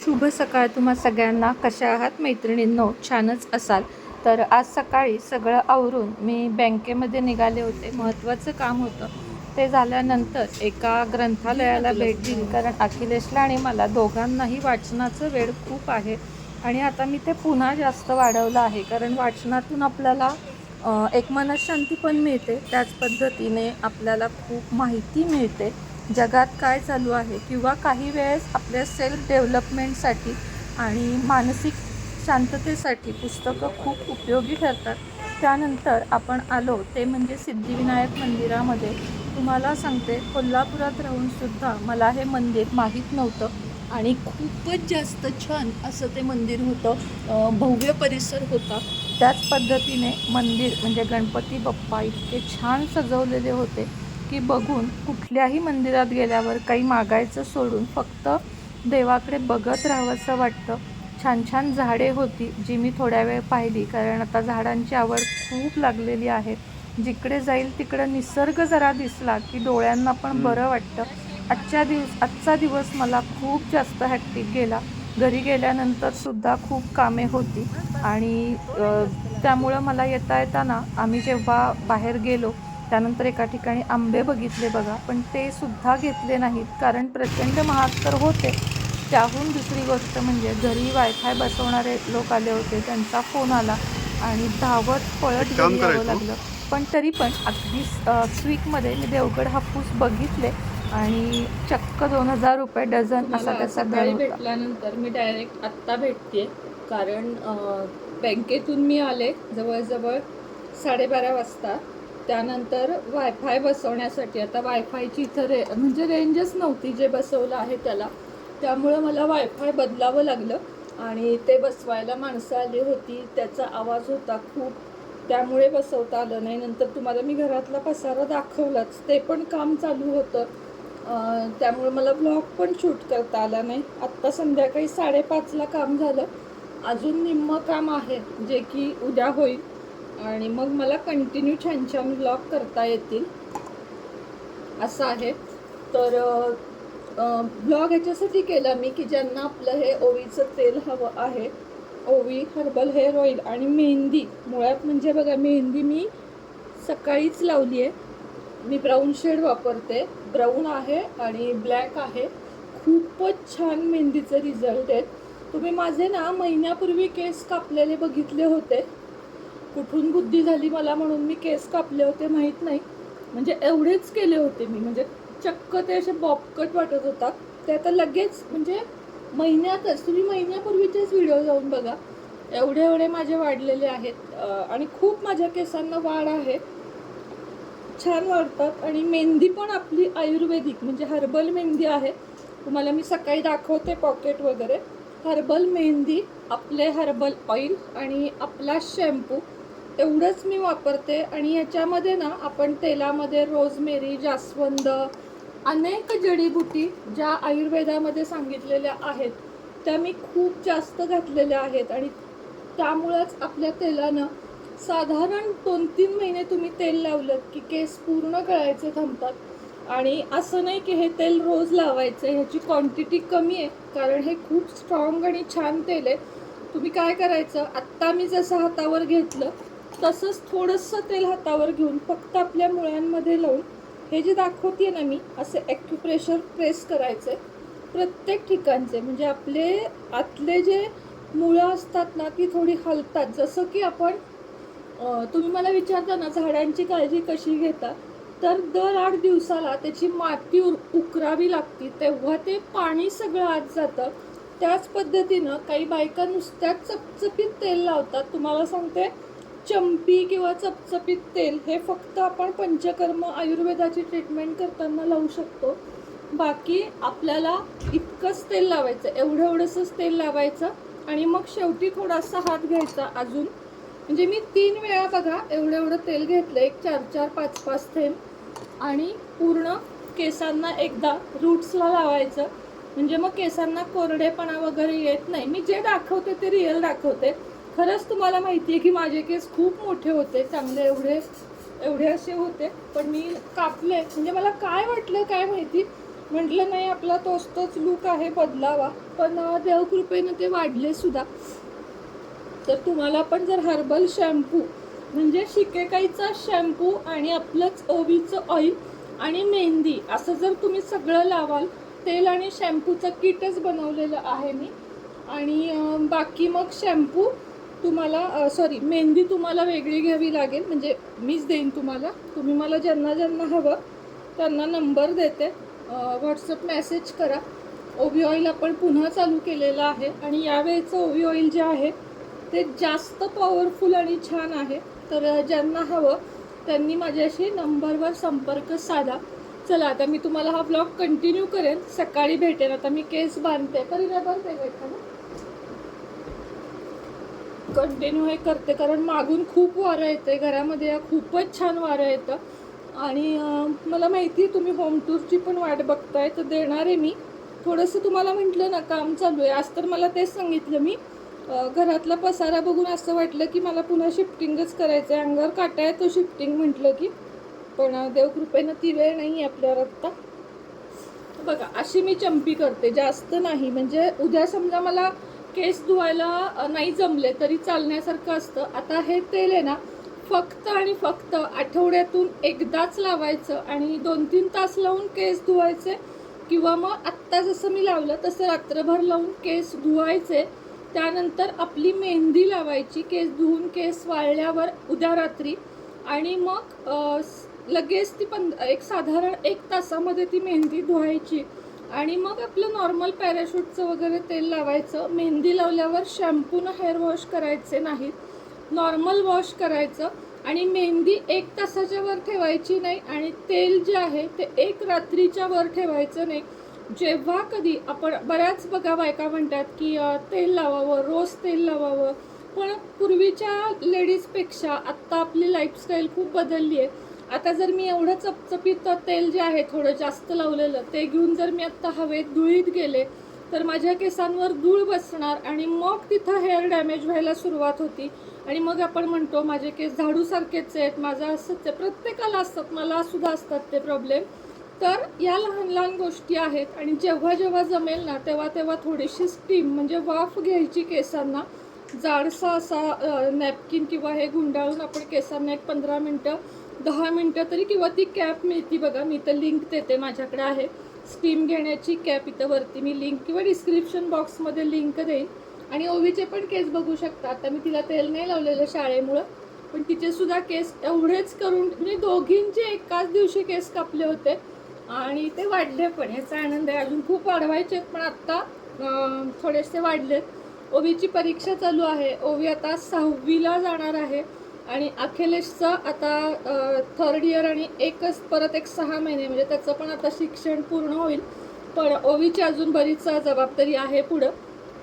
शुभ सकाळ तुम्हा सगळ्यांना. कशा आहात मैत्रिणींनो? छानच असाल. तर आज सकाळी सगळं आवरून मी बँकेमध्ये निघाले होते. महत्त्वाचं काम होतं. ते झाल्यानंतर एका ग्रंथालयाला भेट दिली, कारण अखिलेशला आणि मला दोघांनाही वाचनाचं वेड खूप आहे. आणि आता मी ते पुन्हा जास्त वाढवलं आहे, कारण वाचनातून आपल्याला एक मनःशांती पण मिळते. त्याच पद्धतीने आपल्याला खूप माहिती मिळते जगात काय चालू आहे, किंवा काही वेळेस आपल्या सेल्फ डेव्हलपमेंटसाठी आणि मानसिक शांततेसाठी पुस्तकं खूप उपयोगी ठरतात. त्यानंतर आपण आलो ते म्हणजे सिद्धिविनायक मंदिरामध्ये. तुम्हाला सांगते, कोल्हापुरात राहूनसुद्धा मला हे मंदिर माहीत नव्हतं आणि खूपच जास्त छान असं ते मंदिर होतं. भव्य परिसर होता. त्याच पद्धतीने मंदिर म्हणजे गणपती बाप्पा इतके छान सजवलेले होते की बघून कुठल्याही मंदिरात गेल्यावर काही मागायचं सोडून फक्त देवाकडे बघत राहावंसं वाटतं. छान छान झाडे होती जी मी थोड्या वेळ पाहिली, कारण आता झाडांची आवड खूप लागलेली आहे. जिकडे जाईल तिकडं निसर्ग जरा दिसला की डोळ्यांना पण बरं वाटतं. आजचा दिवस मला खूप जास्त हॅक्टिक गेला. घरी गेल्यानंतर सुद्धा खूप कामे होती आणि त्यामुळं मला येताना आम्ही जेव्हा बाहेर गेलो त्यानंतर एका ठिकाणी आंबे बघितले बघा, पण ते सुद्धा घेतले नाहीत, कारण प्रचंड महाग तर होते. त्याहून दुसरी गोष्ट म्हणजे घरी वायफाय बसवणारे लोक आले होते, त्यांचा फोन आला आणि धावत पळत घरी यावं लागलं. पण तरी पण अगदी स्वीटमध्ये मी देवगड हापूस बघितले आणि चक्क 2000 रुपये डझन असा त्याचा दर होता. भेटल्यानंतर मी डायरेक्ट आत्ता भेटते, कारण बँकेतून मी आले जवळजवळ 12:30 वाजता. त्यानंतर वायफाय बसवण्यासाठी, आता वायफायची इथं म्हणजे रेंजच नव्हती जे बसवलं आहे त्याला, त्यामुळं मला वायफाय बदलावं लागलं आणि ते बसवायला माणसं आली होती. त्याचा आवाज होता खूप, त्यामुळे बसवता आलं नाही. नंतर तुम्हाला मी घरातला पसारा दाखवलाच, ते पण काम चालू होतं. त्यामुळे मला ब्लॉग पण शूट करता आला नाही. आत्ता संध्याकाळी 5:30ला काम झालं. अजून निम्मं काम आहे जे की उद्या होईल आणि मग मला कंटिन्यू छान छान ब्लॉग करता येतील असं आहे. तर ब्लॉग ह्याच्यासाठी केला मी की ज्यांना आपलं हे ओवीचं तेल हवं आहे, ओवी हर्बल हेअर ऑइल आणि मेहंदी, मुळात म्हणजे बघा मेहंदी मी सकाळीच लावली आहे. मी ब्राऊन शेड वापरते, ब्राऊन आहे आणि ब्लॅक आहे. खूपच छान मेहंदीचे रिझल्ट आहेत. तुम्ही माझे ना महिन्यापूर्वी केस कापलेले बघितले होते. कुठून बुद्धी झाली मला म्हणून मी केस कापले होते माहीत नाही, म्हणजे एवढेच केले होते मी, म्हणजे चक्क ते असे बॉबकट वाटत होतात. ते आता लगेच म्हणजे महिन्यातच, तुम्ही महिन्यापूर्वीचेच व्हिडिओ जाऊन बघा, एवढे एवढे माझे वाढलेले आहेत आणि खूप माझ्या केसांना वाढ आहे, छान वाढतात. आणि मेहंदी पण आपली आयुर्वेदिक म्हणजे हर्बल मेहंदी आहे. तुम्हाला मी सकाळी दाखवते पॉकेट वगैरे. हर्बल मेहंदी, आपले हर्बल ऑइल आणि आपला शॅम्पू, एवढंच मी वापरते. आणि याच्यामध्ये ना आपण तेलामध्ये रोजमेरी, जास्वंद, अनेक जडीबुटी ज्या आयुर्वेदामध्ये सांगितलेल्या आहेत त्या मी खूप जास्त घातलेल्या आहेत. आणि त्यामुळंच आपल्या तेलानं साधारण 2-3 महिने तुम्ही तेल लावलं की केस पूर्ण गळायचे थांबतात. आणि असं नाही की हे तेल रोज लावायचं, ह्याची क्वांटिटी कमी आहे, कारण हे खूप स्ट्रॉंग आणि छान तेल आहे. तुम्ही काय करायचं, आत्ता मी जसं हातावर घेतलं तसंच थोडंसं तेल हातावर घेऊन फक्त आपल्या मुळ्यांमध्ये लावून हे जे दाखवते ना मी, असे ॲक्युप्रेशर प्रेस करायचे प्रत्येक ठिकाणचे, म्हणजे आपले आतले जे मुळं असतात ना ती थोडी हलतात. जसं की आपण तुम्ही मला विचारता ना झाडांची काळजी कशी घेता, तर दर 8 दिवसाला त्याची माती उकरावी लागते, तेव्हा ते पाणी सगळं आत जातं. त्याच पद्धतीनं काही बायका नुसत्या चपचपीत तेल लावतात. तुम्हाला सांगते, चंपी किंवा चपचपीत तेल हे फक्त आपण पंचकर्म आयुर्वेदाची ट्रीटमेंट करताना लावू शकतो. बाकी आपल्याला इतकंच तेल लावायचं, एवढंसंच तेल लावायचं आणि मग शेवटी थोडासा हात घ्यायचा अजून, म्हणजे मी 3 वेळा बघा एवढं तेल घेतलं, एक 4-4, 5-5 थेंब, आणि पूर्ण केसांना एकदा रूट्सला लावायचं, म्हणजे मग केसांना कोरडेपणा वगैरे येत नाही. मी जे दाखवते ते रिअल दाखवते. खरंच तुम्हाला माहिती आहे की माझे केस खूप मोठे होते, चांगले एवढे असे होते, पण मी कापले. म्हणजे मला काय वाटलं काय माहिती, म्हटलं नाही आपला तोच लूक आहे बदलावा, पण देवकृपेनं ते वाढले सुद्धा. तर तुम्हाला पण जर हर्बल शॅम्पू म्हणजे शिकेकाईचा शॅम्पू आणि आपलंच ओवीचं ऑइल आणि मेहंदी असं जर तुम्ही सगळं लावाल, तेल आणि शॅम्पूचं किटच बनवलेलं आहे मी. आणि बाकी मग शॅम्पू तुम्हाला सॉरी मेहंदी तुम्हाला वेगळी घ्यावी लागेल, म्हणजे मीच देईन तुम्हाला. तुम्ही मला ज्यांना ज्यांना हवं त्यांना नंबर देते, व्हॉट्सअप मेसेज करा. ओवी ऑइल आपण पुन्हा चालू केलेलं आहे आणि यावेळेचं ओवी ऑइल जे आहे ते जास्त पॉवरफुल आणि छान आहे. तर ज्यांना हवं त्यांनी माझ्याशी नंबरवर संपर्क साधा. चला आता मी तुम्हाला हा ब्लॉग कंटिन्यू करेन, सकाळी भेटेन. आता मी केस बांधते, कंटिन्यू हे करते कारण मागून खूप वारं येते घरामध्ये, खूपच छान वारं येतं. आणि मला माहिती आहे तुम्ही होम टूरची पण वाट बघताय, तर देणार आहे मी. थोडंसं तुम्हाला म्हटलं ना काम चालू आहे, आज तर मला तेच सांगितलं मी. घरातला पसारा बघून असं वाटलं की मला पुन्हा शिफ्टिंगच करायचं आहे, अंगावर काटा आहे तो शिफ्टिंग म्हटलं की. पण देवकृपेनं ती वेळ नाही आहे आपल्यावर आत्ता. बघा अशी मी चंपी करते, जास्त नाही. म्हणजे उद्या समजा मला केस धुवायला नाही जमले तरी चालण्यासारखं असतं. आता हे तेल आहे ना फक्त आणि फक्त आठवड्यातून एकदाच लावायचं आणि 2-3 तास लावून केस धुवायचे, किंवा मग आत्ता जसं मी लावलं तसं रात्रभर लावून केस धुवायचे. त्यानंतर आपली मेहंदी लावायची केस धुवून, केस वाळल्यावर उद्या रात्री. आणि मग लगेच ती एक साधारण 1 तासामध्ये ती मेहंदी धुवायची. आणि मग आपलं नॉर्मल पॅराशूटचं वगैरे तेल लावायचं. मेहंदी लावल्यावर शॅम्पूनं हेअर वॉश करायचे नाहीत, नॉर्मल वॉश करायचं. आणि मेहंदी 1 तासाच्या वर ठेवायची नाही आणि तेल जे आहे ते 1 रात्रीच्या वर ठेवायचं नाही. जेव्हा कधी आपण बऱ्याच बघा बायका म्हणतात की तेल लावावं, रोज तेल लावावं, पण पूर्वीच्या लेडीजपेक्षा आत्ता आपली लाईफस्टाईल खूप बदलली आहे. आता जर मी एवढं चपचपीत तेल जे आहे थोडं जास्त लावलेलं ते घेऊन जर मी आत्ता हवेत धुळीत गेले तर माझ्या केसांवर धूळ बसणार आणि मग तिथं हेअर डॅमेज व्हायला सुरुवात होती. आणि मग आपण म्हणतो माझे केस झाडूसारखेच आहेत, माझं असंच आहे. प्रत्येकाला असतात, मला सुद्धा असतात ते प्रॉब्लेम. तर या लहान लहान गोष्टी आहेत. आणि जेव्हा जेव्हा जमेल ना तेव्हा तेव्हा थोडीशी स्टीम म्हणजे वाफ घ्यायची केसांना. जाडसा असा नॅपकिन किंवा हे गुंडाळून आपण केसांना एक 15 मिनटं 10 मिनटं तरी, किंवा ती कॅप मिळती बघा, मी तर लिंक देते, माझ्याकडे आहे स्टीम घेण्याची कॅप. इथं वरती मी लिंक किंवा डिस्क्रिप्शन बॉक्समध्ये लिंक देईन. आणि ओवीचे पण केस बघू शकता. आता मी तिला तेल नाही लावलेलं शाळेमुळं, पण तिचे सुद्धा केस एवढेच करून म्हणजे दोघींचे एकाच दिवशी केस कापले होते आणि ते वाढले पण. याचा आनंद आहे. अजून खूप वाढवायचे पण आत्ता थोडेसे वाढलेत. ओवीची परीक्षा चालू आहे, ओवी आता 6वीला जाणार आहे. आणि अखिलेशचं आता 3rd इयर आणि परत एक 6 महिने म्हणजे त्याचं पण आता शिक्षण पूर्ण होईल. पण ओवीची अजून बरीच जबाबदारी आहे पुढं.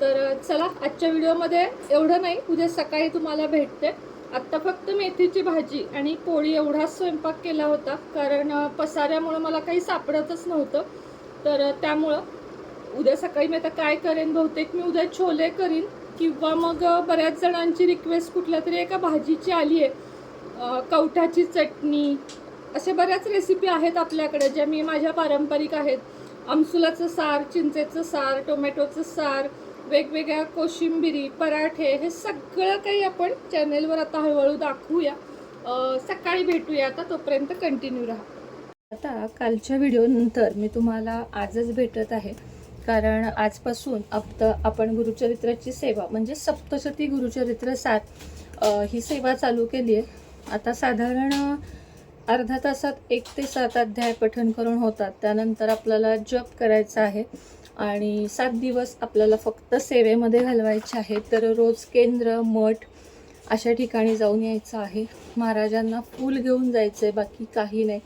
तर चला आजच्या व्हिडिओमध्ये एवढं नाही, उद्या सकाळी तुम्हाला भेटते. आत्ता फक्त मेथीची भाजी आणि पोळी एवढाच स्वयंपाक केला होता, कारण पसाऱ्यामुळं मला काही सापडतच नव्हतं. तर त्यामुळं उद्या सकाळी मी आता काय करेन, बहुतेक मी उद्या छोले करीन, किंवा मग बऱ्याच जणांची रिक्वेस्ट कुठल्या तरी एका भाजीची आली आहे, कवठाची चटणी. असे बऱ्याच रेसिपी आहेत आपल्याकडे ज्या मी माझ्या पारंपरिक आहेत. आमसुलाचं सार, चिंचेचं सार, टोमॅटोचं सार, वेगवेगळ्या कोशिंबिरी, पराठे, हे सगळं काही आपण चॅनेलवर आता हळूहळू दाखवूया. सकाळी भेटूया. आता तोपर्यंत कंटिन्यू राहा. आता कालच्या व्हिडिओनंतर मी तुम्हाला आजच भेटत आहे, कारण आजपासून आपण गुरुचरित्राची सेवा म्हणजे सप्तशती गुरुचरित्र 7 ही सेवा चालू केली आहे. आता साधारण अर्धा तासात 1 ते 7 अध्याय पठण करून होतात. त्यानंतर आपल्याला जप करायचा आहे आणि 7 दिवस आपल्याला फक्त सेवेमध्ये घालवायचे आहे. तर रोज केंद्र, मठ अशा ठिकाणी जाऊन यायचं आहे. महाराजांना फूल घेऊन जायचं आहे, बाकी काही नाही.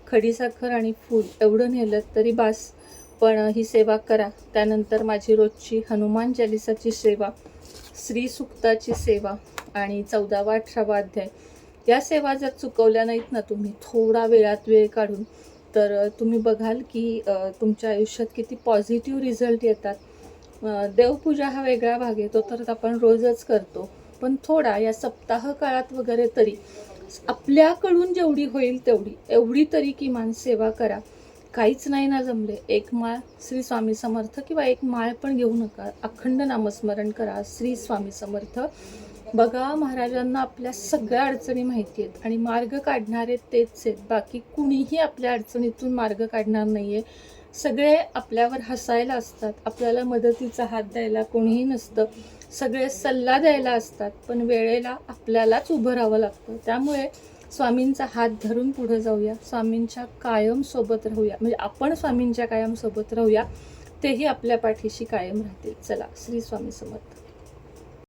खडीसाखर आणि फूल एवढं नेलं तरी बास. पण ही सेवा करा. त्यानंतर माझी रोजची हनुमान चालिसाची सेवा, श्री सुक्ताची सेवा आणि 14वा 18वा अध्याय, या सेवा जर चुकवल्या नाहीत ना तुम्ही थोडा वेळ काढून, तर तुम्ही बघाल की तुमच्या आयुष्यात किती पॉझिटिव्ह रिझल्ट येतात. देवपूजा हा वेगळा भाग येतो, तर आपण रोजच करतो, पण थोडा या सप्ताह काळात वगैरे तरी आपल्याकडून जेवढी होईल एवढी तरी किमान सेवा करा. काहीच नाही ना जमले, एक माळ श्री स्वामी समर्थ किंवा एक माळ पण घेऊ नका, अखंड नामस्मरण करा श्री स्वामी समर्थ. बघा, महाराजांना आपल्या सगळ्या अडचणी माहिती आहेत आणि मार्ग काढणारे तेच आहेत. बाकी कुणीही आपल्या अडचणीतून मार्ग काढणार नाही आहे. सगळे आपल्यावर हसायला असतात, आपल्याला मदतीचा हात द्यायला कोणीही नसतं. सगळे सल्ला द्यायला असतात, पण वेळेला आपल्यालाच उभं राहावं लागतं. त्यामुळे स्वामींचा हात धरून पुढे जाऊया, स्वामींच्या कायम सोबत राहूया. म्हणजे आपण स्वामींच्या कायम सोबत राहूया, तेही आपल्या पाठीशी कायम राहतील. चला, श्री स्वामी समर्थ.